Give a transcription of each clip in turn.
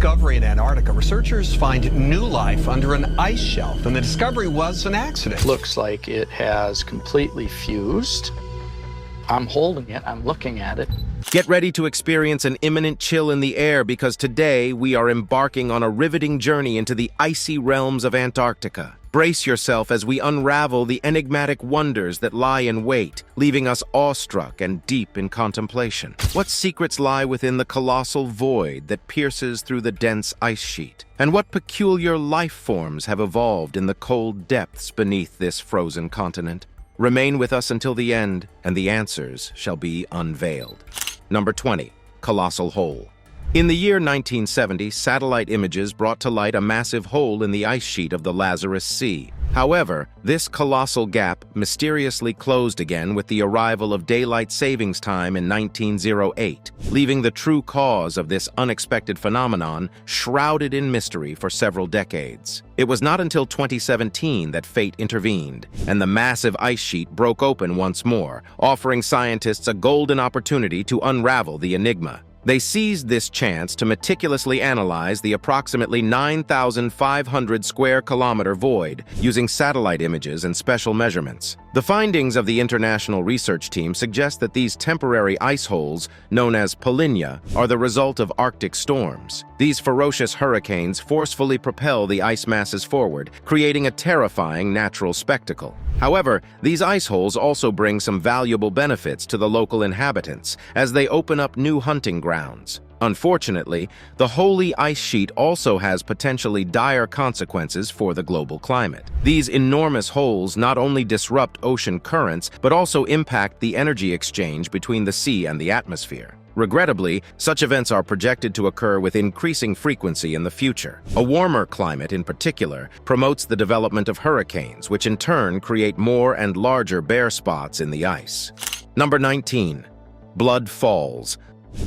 discovery in Antarctica. Researchers find new life under an ice shelf, and the discovery was an accident. Looks like it has completely fused. I'm holding it, I'm looking at it. Get ready to experience an imminent chill in the air because today we are embarking on a riveting journey into the icy realms of Antarctica. Brace yourself as we unravel the enigmatic wonders that lie in wait, leaving us awestruck and deep in contemplation. What secrets lie within the colossal void that pierces through the dense ice sheet? And what peculiar life forms have evolved in the cold depths beneath this frozen continent? Remain with us until the end, and the answers shall be unveiled. Number 20. Colossal Hole. In the year 1970, satellite images brought to light a massive hole in the ice sheet of the Lazarus Sea. However, this colossal gap mysteriously closed again with the arrival of daylight savings time in 1908, leaving the true cause of this unexpected phenomenon shrouded in mystery for several decades. It was not until 2017 that fate intervened, and the massive ice sheet broke open once more, offering scientists a golden opportunity to unravel the enigma. They seized this chance to meticulously analyze the approximately 9,500 square kilometer void using satellite images and special measurements. The findings of the international research team suggest that these temporary ice holes, known as polynya, are the result of Arctic storms. These ferocious hurricanes forcefully propel the ice masses forward, creating a terrifying natural spectacle. However, these ice holes also bring some valuable benefits to the local inhabitants as they open up new hunting grounds. Unfortunately, the holy ice sheet also has potentially dire consequences for the global climate. These enormous holes not only disrupt ocean currents, but also impact the energy exchange between the sea and the atmosphere. Regrettably, such events are projected to occur with increasing frequency in the future. A warmer climate, in particular, promotes the development of hurricanes, which in turn create more and larger bare spots in the ice. Number 19. Blood Falls.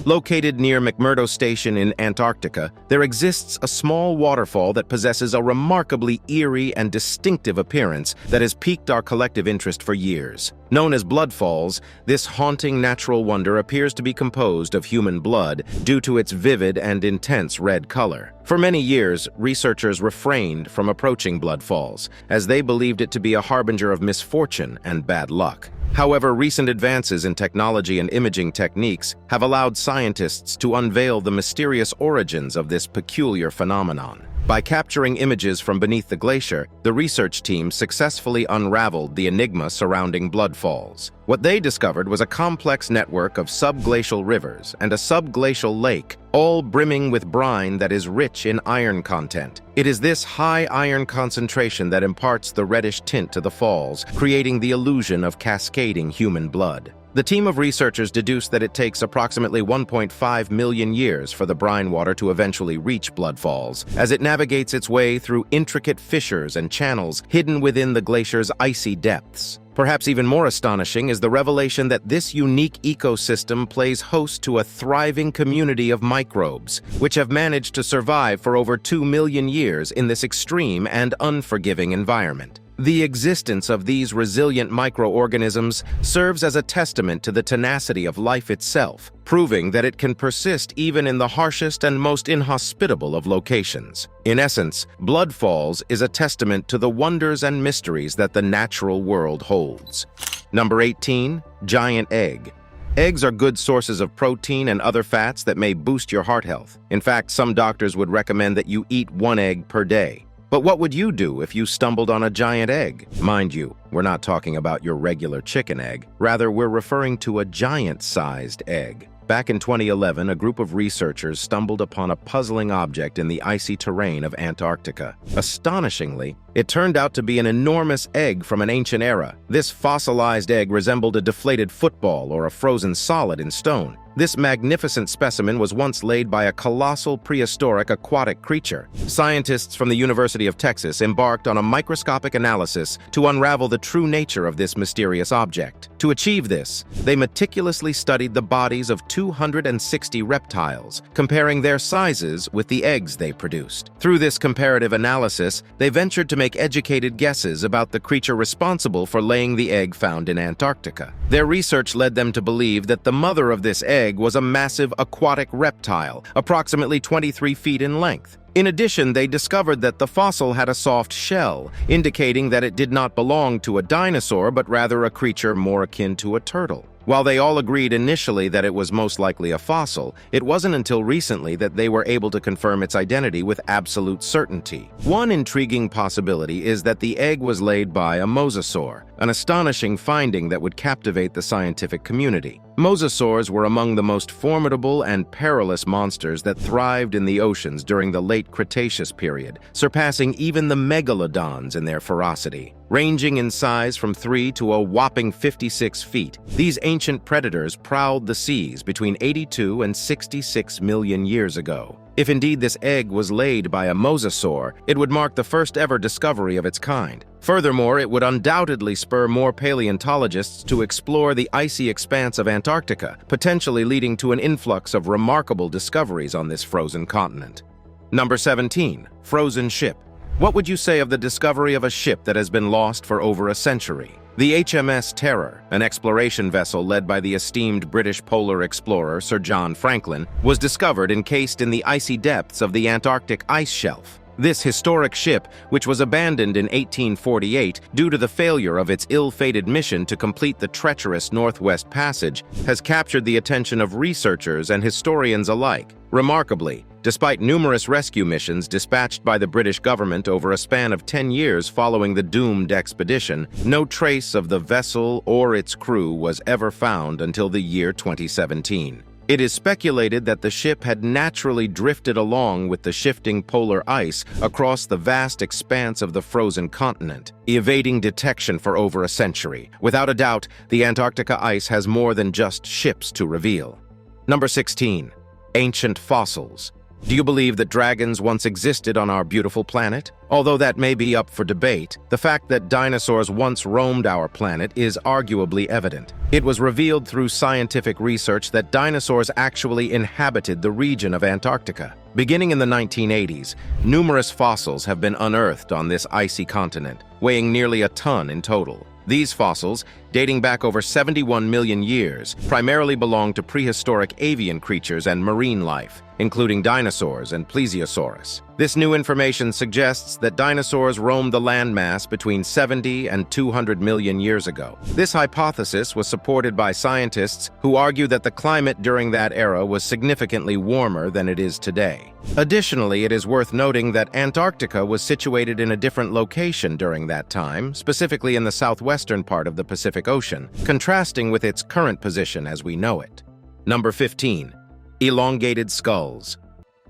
Located near McMurdo Station in Antarctica, there exists a small waterfall that possesses a remarkably eerie and distinctive appearance that has piqued our collective interest for years. Known as Blood Falls, this haunting natural wonder appears to be composed of human blood due to its vivid and intense red color. For many years, researchers refrained from approaching Blood Falls, as they believed it to be a harbinger of misfortune and bad luck. However, recent advances in technology and imaging techniques have allowed scientists to unveil the mysterious origins of this peculiar phenomenon. By capturing images from beneath the glacier, the research team successfully unraveled the enigma surrounding Blood Falls. What they discovered was a complex network of subglacial rivers and a subglacial lake, all brimming with brine that is rich in iron content. It is this high iron concentration that imparts the reddish tint to the falls, creating the illusion of cascading human blood. The team of researchers deduced that it takes approximately 1.5 million years for the brine water to eventually reach Blood Falls, as it navigates its way through intricate fissures and channels hidden within the glacier's icy depths. Perhaps even more astonishing is the revelation that this unique ecosystem plays host to a thriving community of microbes, which have managed to survive for over 2 million years in this extreme and unforgiving environment. The existence of these resilient microorganisms serves as a testament to the tenacity of life itself, proving that it can persist even in the harshest and most inhospitable of locations. In essence, Blood Falls is a testament to the wonders and mysteries that the natural world holds. Number 18. Giant Egg. Eggs are good sources of protein and other fats that may boost your heart health. In fact, some doctors would recommend that you eat 1 egg per day. But what would you do if you stumbled on a giant egg? Mind you, we're not talking about your regular chicken egg. Rather, we're referring to a giant-sized egg. Back in 2011, a group of researchers stumbled upon a puzzling object in the icy terrain of Antarctica. Astonishingly, it turned out to be an enormous egg from an ancient era. This fossilized egg resembled a deflated football or a frozen solid in stone. This magnificent specimen was once laid by a colossal prehistoric aquatic creature. Scientists from the University of Texas embarked on a microscopic analysis to unravel the true nature of this mysterious object. To achieve this, they meticulously studied the bodies of 260 reptiles, comparing their sizes with the eggs they produced. Through this comparative analysis, they ventured to make educated guesses about the creature responsible for laying the egg found in Antarctica. Their research led them to believe that the mother of this egg egg was a massive aquatic reptile, approximately 23 feet in length. In addition, they discovered that the fossil had a soft shell, indicating that it did not belong to a dinosaur but rather a creature more akin to a turtle. While they all agreed initially that it was most likely a fossil, it wasn't until recently that they were able to confirm its identity with absolute certainty. One intriguing possibility is that the egg was laid by a mosasaur, an astonishing finding that would captivate the scientific community. Mosasaurs were among the most formidable and perilous monsters that thrived in the oceans during the late Cretaceous period, surpassing even the megalodons in their ferocity. Ranging in size from 3 to a whopping 56 feet, these ancient predators prowled the seas between 82 and 66 million years ago. If indeed this egg was laid by a mosasaur, it would mark the first ever discovery of its kind. Furthermore, it would undoubtedly spur more paleontologists to explore the icy expanse of Antarctica, potentially leading to an influx of remarkable discoveries on this frozen continent. Number 17. Frozen ship. What would you say of the discovery of a ship that has been lost for over a century? The HMS Terror, an exploration vessel led by the esteemed British polar explorer Sir John Franklin, was discovered encased in the icy depths of the Antarctic ice shelf. This historic ship, which was abandoned in 1848 due to the failure of its ill-fated mission to complete the treacherous Northwest Passage, has captured the attention of researchers and historians alike. Remarkably, despite numerous rescue missions dispatched by the British government over a span of 10 years following the doomed expedition, no trace of the vessel or its crew was ever found until the year 2017. It is speculated that the ship had naturally drifted along with the shifting polar ice across the vast expanse of the frozen continent, evading detection for over a century. Without a doubt, the Antarctica ice has more than just ships to reveal. Number 16. Ancient fossils. Do you believe that dragons once existed on our beautiful planet? Although that may be up for debate, the fact that dinosaurs once roamed our planet is arguably evident. It was revealed through scientific research that dinosaurs actually inhabited the region of Antarctica. Beginning in the 1980s, numerous fossils have been unearthed on this icy continent, weighing nearly a ton in total. These fossils, dating back over 71 million years, primarily belong to prehistoric avian creatures and marine life, including dinosaurs and plesiosaurus. This new information suggests that dinosaurs roamed the landmass between 70 and 200 million years ago. This hypothesis was supported by scientists who argue that the climate during that era was significantly warmer than it is today. Additionally, it is worth noting that Antarctica was situated in a different location during that time, specifically in the southwestern part of the Pacific Ocean, contrasting with its current position as we know it. Number 15. Elongated skulls.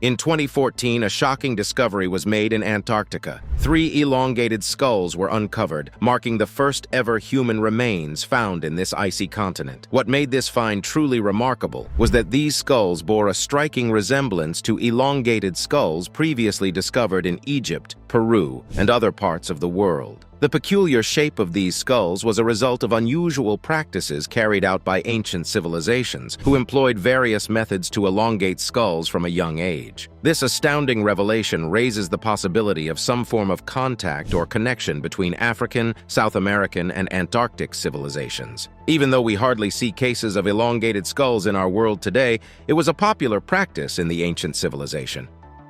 In 2014, a shocking discovery was made in Antarctica. 3 elongated skulls were uncovered, marking the first ever human remains found in this icy continent. What made this find truly remarkable was that these skulls bore a striking resemblance to elongated skulls previously discovered in Egypt, Peru, and other parts of the world. The peculiar shape of these skulls was a result of unusual practices carried out by ancient civilizations, who employed various methods to elongate skulls from a young age. This astounding revelation raises the possibility of some form of contact or connection between African, South American, and Antarctic civilizations. Even though we hardly see cases of elongated skulls in our world today, it was a popular practice in the ancient civilization.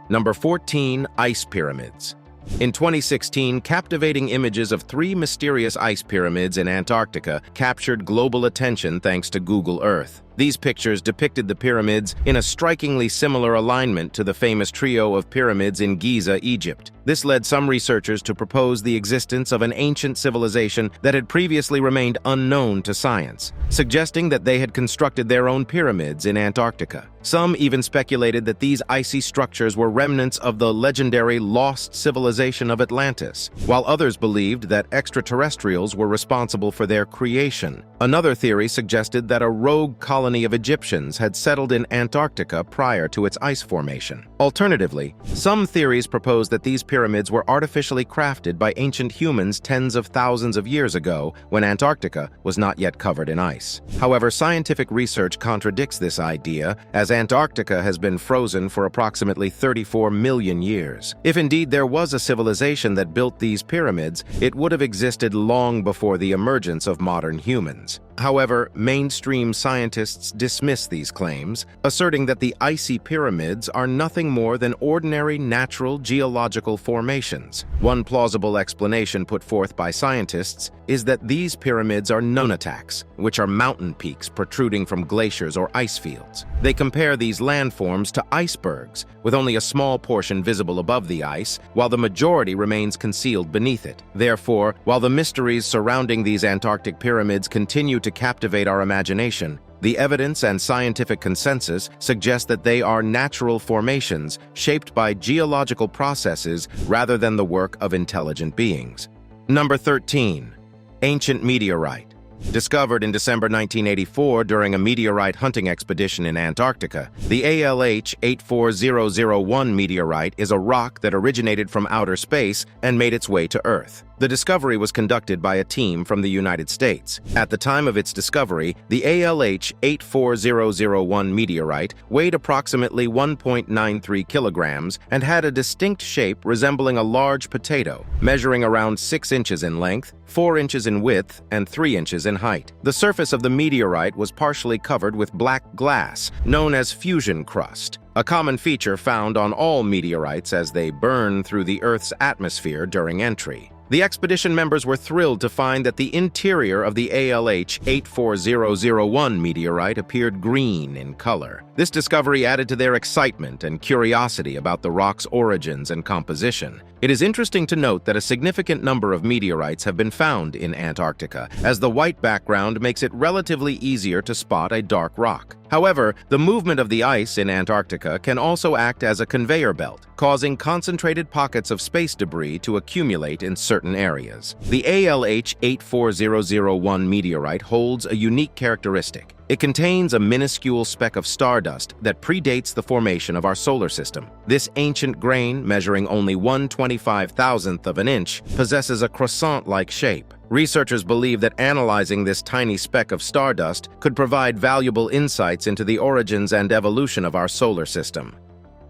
Number 14. Ice pyramids. In 2016, captivating images of 3 mysterious ice pyramids in Antarctica captured global attention thanks to Google Earth. These pictures depicted the pyramids in a strikingly similar alignment to the famous trio of pyramids in Giza, Egypt. This led some researchers to propose the existence of an ancient civilization that had previously remained unknown to science, suggesting that they had constructed their own pyramids in Antarctica. Some even speculated that these icy structures were remnants of the legendary lost civilization of Atlantis, while others believed that extraterrestrials were responsible for their creation. Another theory suggested that a rogue colony of Egyptians had settled in Antarctica prior to its ice formation. Alternatively, some theories propose that these pyramids were artificially crafted by ancient humans tens of thousands of years ago when Antarctica was not yet covered in ice. However, scientific research contradicts this idea, as Antarctica has been frozen for approximately 34 million years. If indeed there was a civilization that built these pyramids, it would have existed long before the emergence of modern humans. However, mainstream scientists scientists dismiss these claims, asserting that the icy pyramids are nothing more than ordinary natural geological formations. One plausible explanation put forth by scientists is that these pyramids are nunataks, which are mountain peaks protruding from glaciers or ice fields. They compare these landforms to icebergs, with only a small portion visible above the ice, while the majority remains concealed beneath it. Therefore, while the mysteries surrounding these Antarctic pyramids continue to captivate our imagination, the evidence and scientific consensus suggest that they are natural formations shaped by geological processes rather than the work of intelligent beings. Number 13. Ancient meteorite. Discovered in December 1984 during a meteorite hunting expedition in Antarctica, the ALH 84001 meteorite is a rock that originated from outer space and made its way to Earth. The discovery was conducted by a team from the United States. At the time of its discovery, the ALH 84001 meteorite weighed approximately 1.93 kilograms and had a distinct shape resembling a large potato, measuring around 6 inches in length, 4 inches in width, and 3 inches in height. The surface of the meteorite was partially covered with black glass, known as fusion crust, a common feature found on all meteorites as they burn through the Earth's atmosphere during entry. The expedition members were thrilled to find that the interior of the ALH 84001 meteorite appeared green in color. This discovery added to their excitement and curiosity about the rock's origins and composition. It is interesting to note that a significant number of meteorites have been found in Antarctica, as the white background makes it relatively easier to spot a dark rock. However, the movement of the ice in Antarctica can also act as a conveyor belt, causing concentrated pockets of space debris to accumulate in certain areas. The ALH 84001 meteorite holds a unique characteristic. It contains a minuscule speck of stardust that predates the formation of our solar system. This ancient grain, measuring only 1/25,000th of an inch, possesses a croissant-like shape. Researchers believe that analyzing this tiny speck of stardust could provide valuable insights into the origins and evolution of our solar system.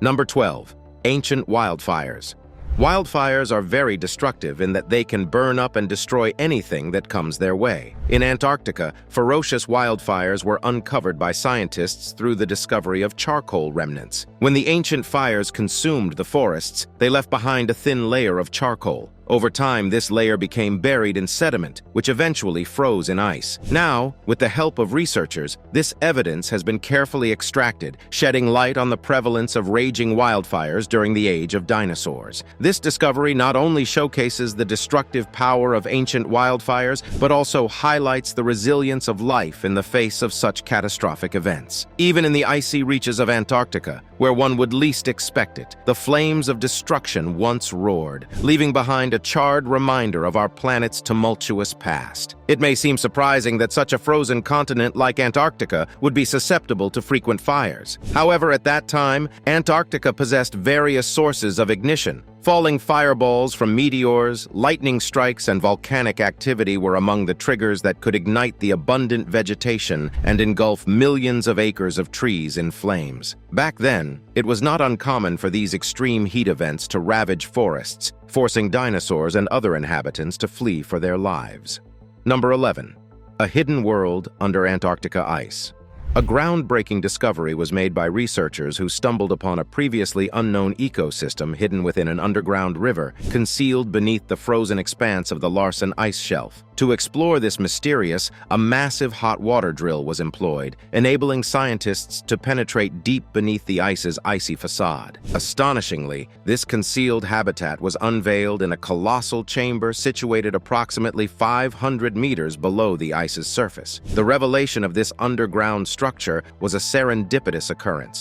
Number 12. Ancient wildfires. Wildfires are very destructive in that they can burn up and destroy anything that comes their way. In Antarctica, ferocious wildfires were uncovered by scientists through the discovery of charcoal remnants. When the ancient fires consumed the forests, they left behind a thin layer of charcoal. Over time, this layer became buried in sediment, which eventually froze in ice. Now, with the help of researchers, this evidence has been carefully extracted, shedding light on the prevalence of raging wildfires during the age of dinosaurs. This discovery not only showcases the destructive power of ancient wildfires, but also highlights the resilience of life in the face of such catastrophic events. Even in the icy reaches of Antarctica, where one would least expect it, the flames of destruction once roared, leaving behind a charred reminder of our planet's tumultuous past. It may seem surprising that such a frozen continent like Antarctica would be susceptible to frequent fires. However, at that time, Antarctica possessed various sources of ignition. Falling fireballs from meteors, lightning strikes, and volcanic activity were among the triggers that could ignite the abundant vegetation and engulf millions of acres of trees in flames. Back then, it was not uncommon for these extreme heat events to ravage forests, forcing dinosaurs and other inhabitants to flee for their lives. Number 11. A hidden world under Antarctica ice. A groundbreaking discovery was made by researchers who stumbled upon a previously unknown ecosystem hidden within an underground river, concealed beneath the frozen expanse of the Larsen ice shelf. To explore this mysterious, a massive hot water drill was employed, enabling scientists to penetrate deep beneath the ice's icy facade. Astonishingly, this concealed habitat was unveiled in a colossal chamber situated approximately 500 meters below the ice's surface. The revelation of this underground structure was a serendipitous occurrence,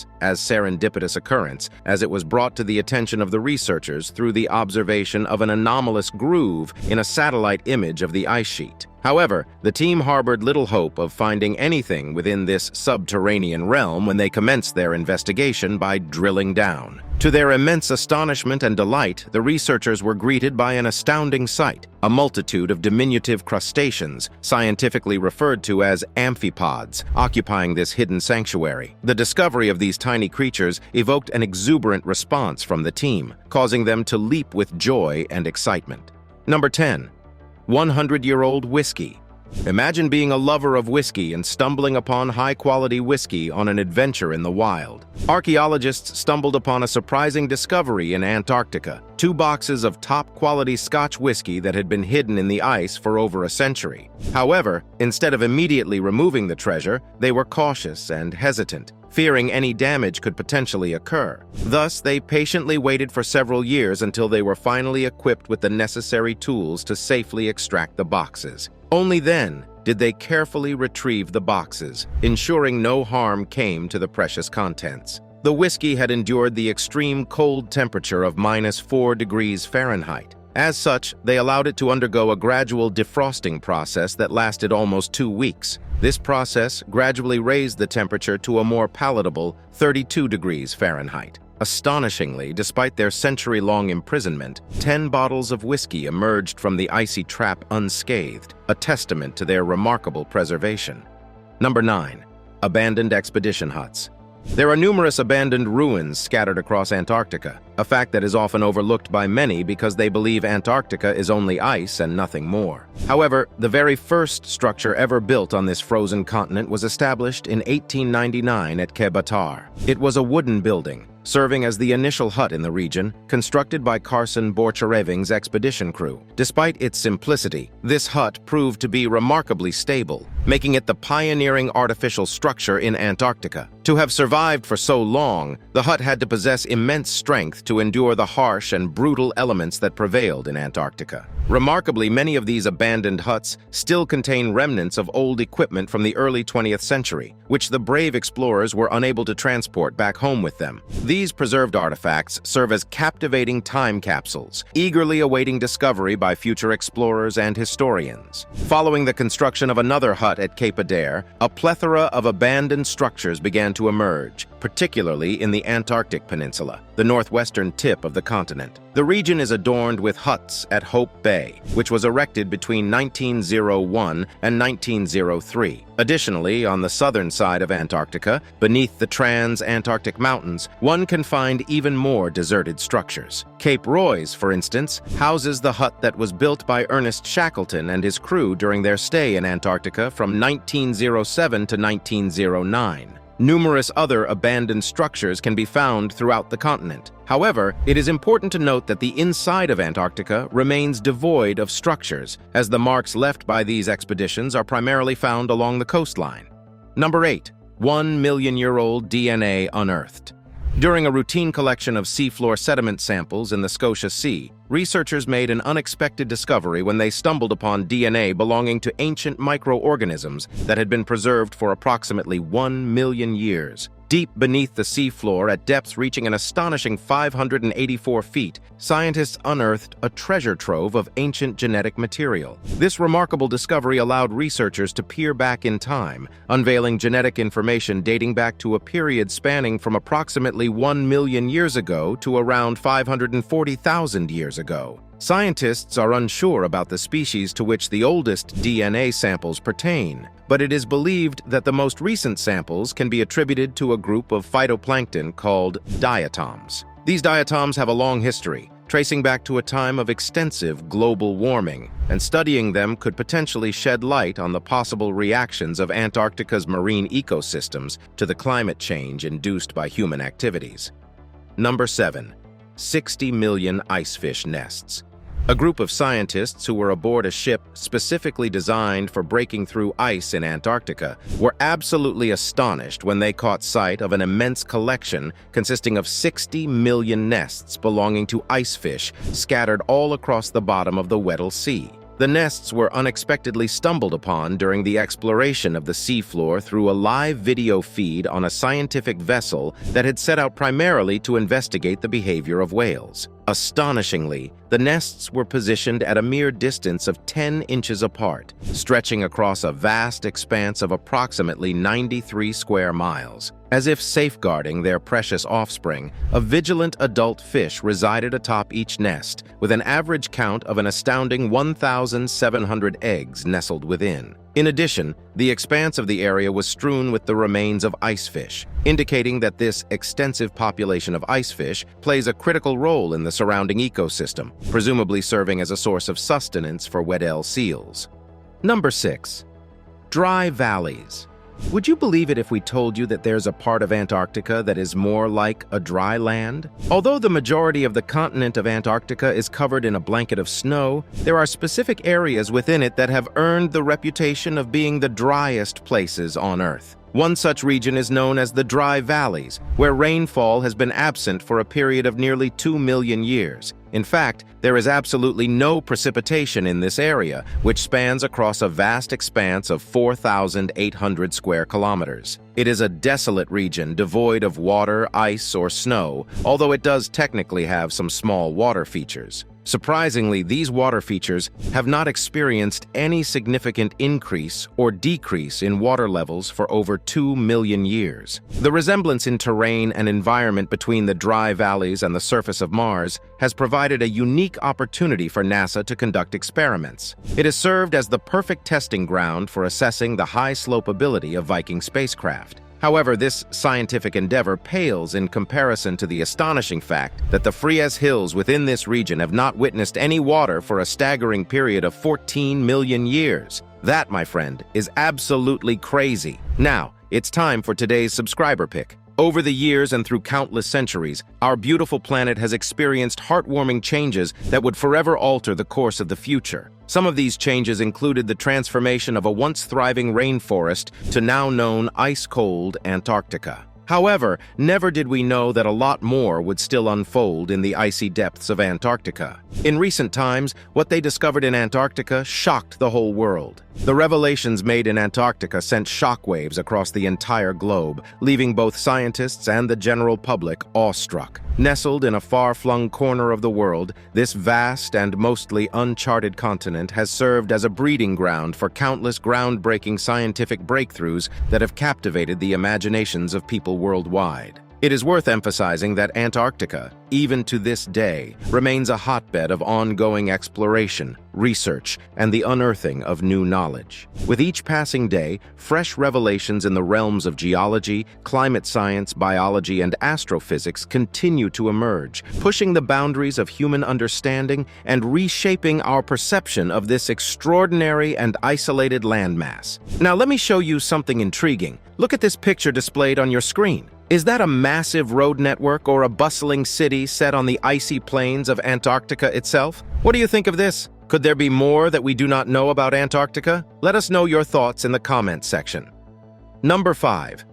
as it was brought to the attention of the researchers through the observation of an anomalous groove in a satellite image of the ice sheet. However, the team harbored little hope of finding anything within this subterranean realm when they commenced their investigation by drilling down. To their immense astonishment and delight, the researchers were greeted by an astounding sight: a multitude of diminutive crustaceans, scientifically referred to as amphipods, occupying this hidden sanctuary. The discovery of these tiny creatures evoked an exuberant response from the team, causing them to leap with joy and excitement. Number 10. 100-year-old whiskey. Imagine being a lover of whiskey and stumbling upon high-quality whiskey on an adventure in the wild. Archaeologists stumbled upon a surprising discovery in Antarctica: 2 boxes of top-quality Scotch whiskey that had been hidden in the ice for over a century. However, instead of immediately removing the treasure, they were cautious and hesitant, fearing any damage could potentially occur. Thus, they patiently waited for several years until they were finally equipped with the necessary tools to safely extract the boxes. Only then did they carefully retrieve the boxes, ensuring no harm came to the precious contents. The whiskey had endured the extreme cold temperature of -4 degrees Fahrenheit. As such, they allowed it to undergo a gradual defrosting process that lasted almost 2 weeks. This process gradually raised the temperature to a more palatable 32 degrees Fahrenheit. Astonishingly, despite their century-long imprisonment, 10 bottles of whiskey emerged from the icy trap unscathed, a testament to their remarkable preservation. Number 9. Abandoned expedition huts. There are numerous abandoned ruins scattered across Antarctica, a fact that is often overlooked by many because they believe Antarctica is only ice and nothing more. However, the very first structure ever built on this frozen continent was established in 1899 at Kebatar. It was a wooden building, serving as the initial hut in the region, constructed by Carson Borchereving's expedition crew. Despite its simplicity, this hut proved to be remarkably stable, making it the pioneering artificial structure in Antarctica. To have survived for so long, the hut had to possess immense strength to endure the harsh and brutal elements that prevailed in Antarctica. Remarkably, many of these abandoned huts still contain remnants of old equipment from the early 20th century, which the brave explorers were unable to transport back home with them. These preserved artifacts serve as captivating time capsules, eagerly awaiting discovery by future explorers and historians. Following the construction of another hut at Cape Adare, a plethora of abandoned structures began to emerge, particularly in the Antarctic Peninsula, the northwestern tip of the continent. The region is adorned with huts at Hope Bay, which was erected between 1901 and 1903. Additionally, on the southern side of Antarctica, beneath the trans-Antarctic mountains, one can find even more deserted structures. Cape Royce, for instance, houses the hut that was built by Ernest Shackleton and his crew during their stay in Antarctica from 1907 to 1909. Numerous other abandoned structures can be found throughout the continent. However, it is important to note that the inside of Antarctica remains devoid of structures, as the marks left by these expeditions are primarily found along the coastline. Number 8. 1 million-year-old DNA unearthed. During a routine collection of seafloor sediment samples in the Scotia Sea, researchers made an unexpected discovery when they stumbled upon DNA belonging to ancient microorganisms that had been preserved for approximately 1 million years. Deep beneath the seafloor, at depths reaching an astonishing 584 feet, scientists unearthed a treasure trove of ancient genetic material. This remarkable discovery allowed researchers to peer back in time, unveiling genetic information dating back to a period spanning from approximately 1 million years ago to around 540,000 years ago. Scientists are unsure about the species to which the oldest DNA samples pertain, but it is believed that the most recent samples can be attributed to a group of phytoplankton called diatoms. These diatoms have a long history, tracing back to a time of extensive global warming, and studying them could potentially shed light on the possible reactions of Antarctica's marine ecosystems to the climate change induced by human activities. Number 7. 60 million icefish nests. A group of scientists who were aboard a ship specifically designed for breaking through ice in Antarctica were absolutely astonished when they caught sight of an immense collection consisting of 60 million nests belonging to icefish scattered all across the bottom of the Weddell Sea. The nests were unexpectedly stumbled upon during the exploration of the seafloor through a live video feed on a scientific vessel that had set out primarily to investigate the behavior of whales. Astonishingly, the nests were positioned at a mere distance of 10 inches apart, stretching across a vast expanse of approximately 93 square miles. As if safeguarding their precious offspring, a vigilant adult fish resided atop each nest, with an average count of an astounding 1,700 eggs nestled within. In addition, the expanse of the area was strewn with the remains of icefish, indicating that this extensive population of icefish plays a critical role in the surrounding ecosystem, presumably serving as a source of sustenance for Weddell seals. Number 6. Dry valleys. Would you believe it if we told you that there's a part of Antarctica that is more like a dry land? Although the majority of the continent of Antarctica is covered in a blanket of snow, there are specific areas within it that have earned the reputation of being the driest places on Earth. One such region is known as the Dry Valleys, where rainfall has been absent for a period of nearly 2 million years. In fact, there is absolutely no precipitation in this area, which spans across a vast expanse of 4,800 square kilometers. It is a desolate region devoid of water, ice, or snow, although it does technically have some small water features. Surprisingly, these water features have not experienced any significant increase or decrease in water levels for over 2 million years. The resemblance in terrain and environment between the dry valleys and the surface of Mars has provided a unique opportunity for NASA to conduct experiments. It has served as the perfect testing ground for assessing the high slopeability of Viking spacecraft. However, this scientific endeavor pales in comparison to the astonishing fact that the Fries Hills within this region have not witnessed any water for a staggering period of 14 million years. That, my friend, is absolutely crazy. Now, it's time for today's subscriber pick. Over the years and through countless centuries, our beautiful planet has experienced heartwarming changes that would forever alter the course of the future. Some of these changes included the transformation of a once thriving rainforest to now known ice-cold Antarctica. However, never did we know that a lot more would still unfold in the icy depths of Antarctica. In recent times, what they discovered in Antarctica shocked the whole world. The revelations made in Antarctica sent shockwaves across the entire globe, leaving both scientists and the general public awestruck. Nestled in a far-flung corner of the world, this vast and mostly uncharted continent has served as a breeding ground for countless groundbreaking scientific breakthroughs that have captivated the imaginations of people worldwide. It is worth emphasizing that Antarctica, even to this day, remains a hotbed of ongoing exploration, research, and the unearthing of new knowledge. With each passing day, fresh revelations in the realms of geology, climate science, biology, and astrophysics continue to emerge, pushing the boundaries of human understanding and reshaping our perception of this extraordinary and isolated landmass. Now, let me show you something intriguing. Look at this picture displayed on your screen. Is that a massive road network or a bustling city set on the icy plains of Antarctica itself? What do you think of this? Could there be more that we do not know about Antarctica? Let us know your thoughts in the comments section. Number 5.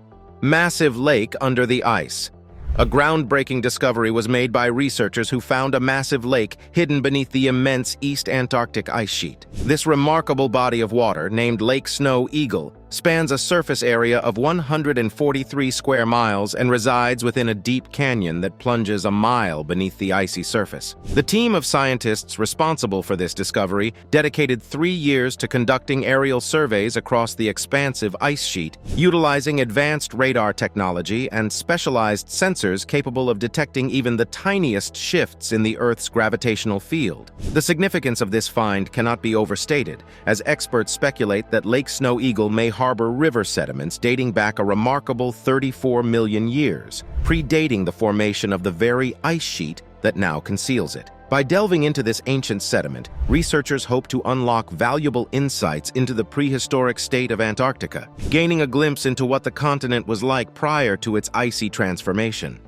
Massive lake under the ice. A groundbreaking discovery was made by researchers who found a massive lake hidden beneath the immense East Antarctic ice sheet. This remarkable body of water, named Lake Snow Eagle, spans a surface area of 143 square miles and resides within a deep canyon that plunges a mile beneath the icy surface. The team of scientists responsible for this discovery dedicated 3 years to conducting aerial surveys across the expansive ice sheet, utilizing advanced radar technology and specialized sensors capable of detecting even the tiniest shifts in the Earth's gravitational field. The significance of this find cannot be overstated, as experts speculate that Lake Snow Eagle may harbor river sediments dating back a remarkable 34 million years, predating the formation of the very ice sheet that now conceals it. By delving into this ancient sediment, researchers hope to unlock valuable insights into the prehistoric state of Antarctica, gaining a glimpse into what the continent was like prior to its icy transformation.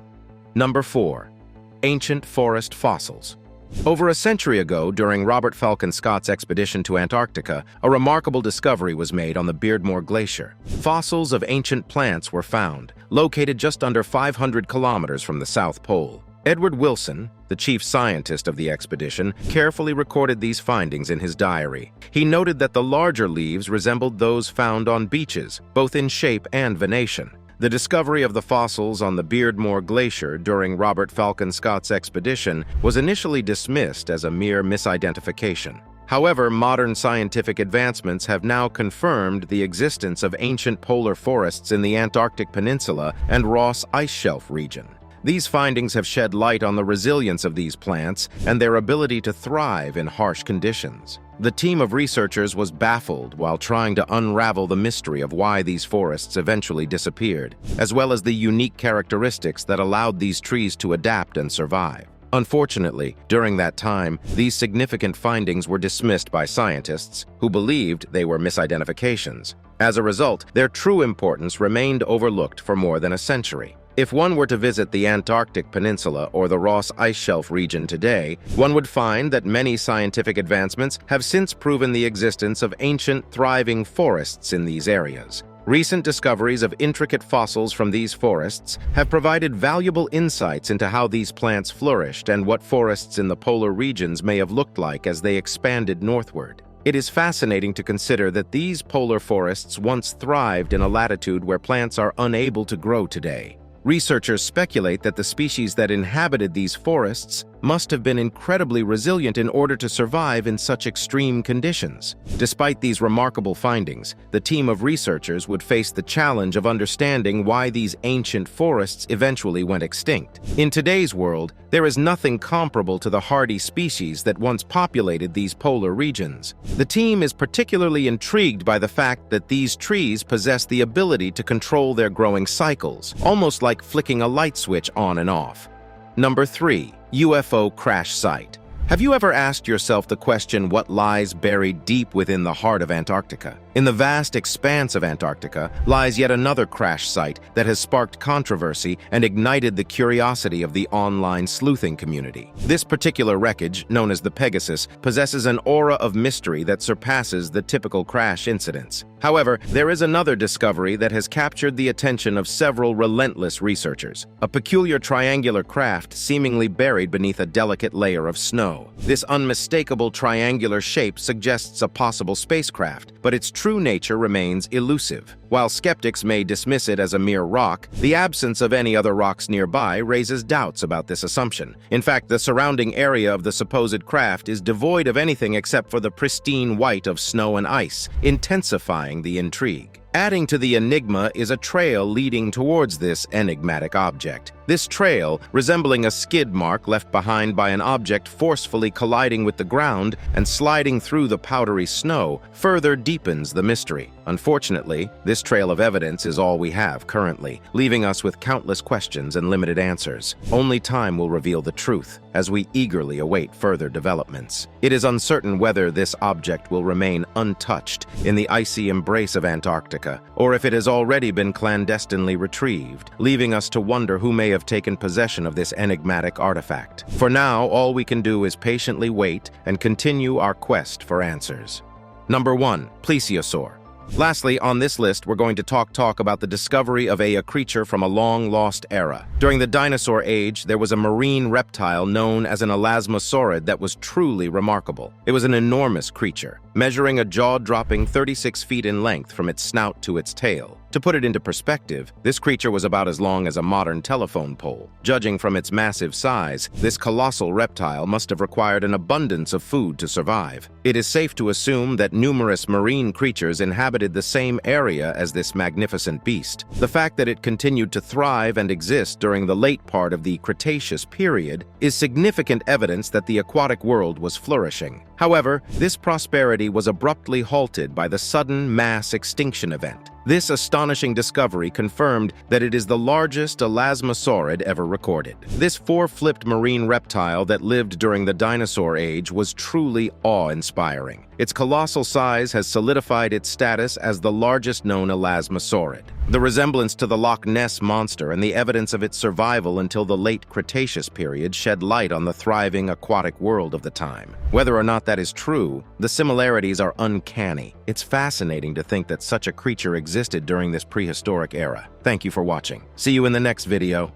Number 4. Ancient forest fossils. Over a century ago, during Robert Falcon Scott's expedition to Antarctica, a remarkable discovery was made on the Beardmore Glacier. Fossils of ancient plants were found, located just under 500 kilometers from the South Pole. Edward Wilson, the chief scientist of the expedition, carefully recorded these findings in his diary. He noted that the larger leaves resembled those found on beaches, both in shape and venation. The discovery of the fossils on the Beardmore Glacier during Robert Falcon Scott's expedition was initially dismissed as a mere misidentification. However, modern scientific advancements have now confirmed the existence of ancient polar forests in the Antarctic Peninsula and Ross Ice Shelf region. These findings have shed light on the resilience of these plants and their ability to thrive in harsh conditions. The team of researchers was baffled while trying to unravel the mystery of why these forests eventually disappeared, as well as the unique characteristics that allowed these trees to adapt and survive. Unfortunately, during that time, these significant findings were dismissed by scientists who believed they were misidentifications. As a result, their true importance remained overlooked for more than a century. If one were to visit the Antarctic Peninsula or the Ross Ice Shelf region today, one would find that many scientific advancements have since proven the existence of ancient, thriving forests in these areas. Recent discoveries of intricate fossils from these forests have provided valuable insights into how these plants flourished and what forests in the polar regions may have looked like as they expanded northward. It is fascinating to consider that these polar forests once thrived in a latitude where plants are unable to grow today. Researchers speculate that the species that inhabited these forests must have been incredibly resilient in order to survive in such extreme conditions. Despite these remarkable findings, the team of researchers would face the challenge of understanding why these ancient forests eventually went extinct. In today's world, there is nothing comparable to the hardy species that once populated these polar regions. The team is particularly intrigued by the fact that these trees possess the ability to control their growing cycles, almost like flicking a light switch on and off. Number 3. UFO crash site. Have you ever asked yourself the question, what lies buried deep within the heart of Antarctica? In the vast expanse of Antarctica lies yet another crash site that has sparked controversy and ignited the curiosity of the online sleuthing community. This particular wreckage, known as the Pegasus, possesses an aura of mystery that surpasses the typical crash incidents. However, there is another discovery that has captured the attention of several relentless researchers: a peculiar triangular craft seemingly buried beneath a delicate layer of snow. This unmistakable triangular shape suggests a possible spacecraft, but its true nature remains elusive. While skeptics may dismiss it as a mere rock, the absence of any other rocks nearby raises doubts about this assumption. In fact, the surrounding area of the supposed craft is devoid of anything except for the pristine white of snow and ice, intensifying the intrigue. Adding to the enigma is a trail leading towards this enigmatic object. This trail, resembling a skid mark left behind by an object forcefully colliding with the ground and sliding through the powdery snow, further deepens the mystery. Unfortunately, this trail of evidence is all we have currently, leaving us with countless questions and limited answers. Only time will reveal the truth, as we eagerly await further developments. It is uncertain whether this object will remain untouched in the icy embrace of Antarctica, or if it has already been clandestinely retrieved, leaving us to wonder who may have taken possession of this enigmatic artifact. For now, all we can do is patiently wait and continue our quest for answers. Number 1. Plesiosaur. Lastly, on this list, we're going to talk about the discovery of a creature from a long-lost era. During the dinosaur age, there was a marine reptile known as an Elasmosaur that was truly remarkable. It was an enormous creature, measuring a jaw-dropping 36 feet in length from its snout to its tail. To put it into perspective, this creature was about as long as a modern telephone pole. Judging from its massive size, this colossal reptile must have required an abundance of food to survive. It is safe to assume that numerous marine creatures inhabited the same area as this magnificent beast. The fact that it continued to thrive and exist during the late part of the Cretaceous period is significant evidence that the aquatic world was flourishing. However, this prosperity was abruptly halted by the sudden mass extinction event. This astonishing discovery confirmed that it is the largest Elasmosaurid ever recorded. This four-flipped marine reptile that lived during the dinosaur age was truly awe-inspiring. Its colossal size has solidified its status as the largest known Elasmosaurid. The resemblance to the Loch Ness Monster and the evidence of its survival until the late Cretaceous period shed light on the thriving aquatic world of the time. Whether or not that is true, the similarities are uncanny. It's fascinating to think that such a creature existed during this prehistoric era. Thank you for watching. See you in the next video.